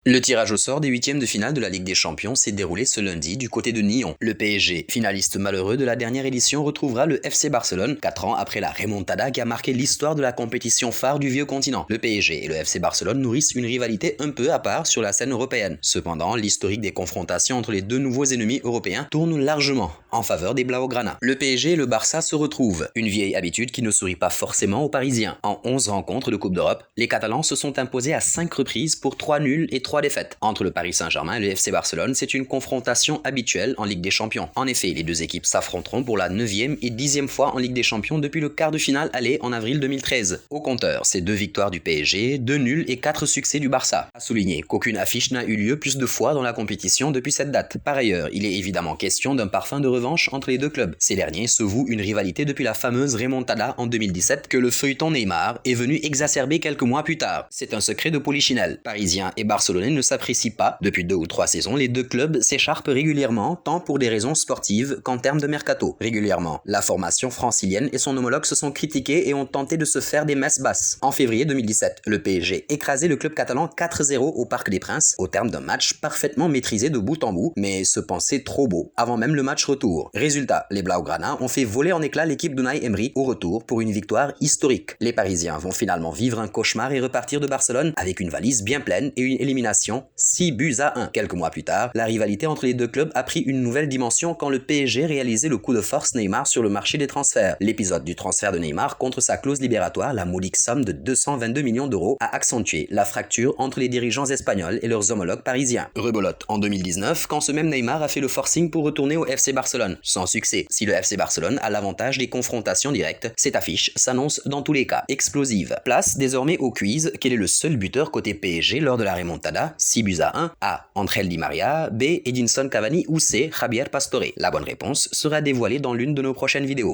Le tirage au sort des huitièmes de finale de la Ligue des Champions s'est déroulé ce lundi du côté de Nyon. Le PSG, finaliste malheureux de la dernière édition, retrouvera le FC Barcelone 4 ans après la remontada qui a marqué l'histoire de la compétition phare du vieux continent. Le PSG et le FC Barcelone nourrissent une rivalité un peu à part sur la scène européenne. Cependant, l'historique des confrontations entre les deux nouveaux ennemis européens tourne largement en faveur des Blaugrana. Le PSG et le Barça se retrouvent, une vieille habitude qui ne sourit pas forcément aux Parisiens. En 11 rencontres de Coupe d'Europe, les Catalans se sont imposés à 5 reprises pour 3 nuls et 3 défaites. Entre le Paris Saint-Germain et le FC Barcelone, c'est une confrontation habituelle en Ligue des Champions. En effet, les deux équipes s'affronteront pour la 9e et 10e fois en Ligue des Champions depuis le quart de finale aller en avril 2013. Au compteur, c'est 2 victoires du PSG, 2 nuls et 4 succès du Barça. À souligner qu'aucune affiche n'a eu lieu plus de fois dans la compétition depuis cette date. Par ailleurs, il est évidemment question d'un parfum de revanche entre les deux clubs. Ces derniers se vouent une rivalité depuis la fameuse remontada en 2017 que le feuilleton Neymar est venu exacerber quelques mois plus tard. C'est un secret de polichinelle. Parisiens et Barcelonais ne s'apprécient pas. Depuis 2 ou 3 saisons, les deux clubs s'écharpent régulièrement, tant pour des raisons sportives qu'en termes de mercato. Régulièrement, la formation francilienne et son homologue se sont critiqués et ont tenté de se faire des messes basses. En février 2017, le PSG écrasait le club catalan 4-0 au Parc des Princes, au terme d'un match parfaitement maîtrisé de bout en bout, mais se pensait trop beau, avant même le match retour. Résultat, les Blaugrana ont fait voler en éclats l'équipe d'Unai Emery au retour pour une victoire historique. Les Parisiens vont finalement vivre un cauchemar et repartir de Barcelone avec une valise bien pleine et une élimination 6-1. Quelques mois plus tard, la rivalité entre les deux clubs a pris une nouvelle dimension quand le PSG réalisait le coup de force Neymar sur le marché des transferts. L'épisode du transfert de Neymar contre sa clause libératoire, la modique somme de 222 millions d'euros, a accentué la fracture entre les dirigeants espagnols et leurs homologues parisiens. Rebelote en 2019, quand ce même Neymar a fait le forcing pour retourner au FC Barcelone. Sans succès. Si le FC Barcelone a l'avantage des confrontations directes, cette affiche s'annonce dans tous les cas explosive. Place désormais au quiz, quel est le seul buteur côté PSG lors de la remontada? 6-1. A. Angel Di Maria, B. Edinson Cavani ou C. Javier Pastore. La bonne réponse sera dévoilée dans l'une de nos prochaines vidéos.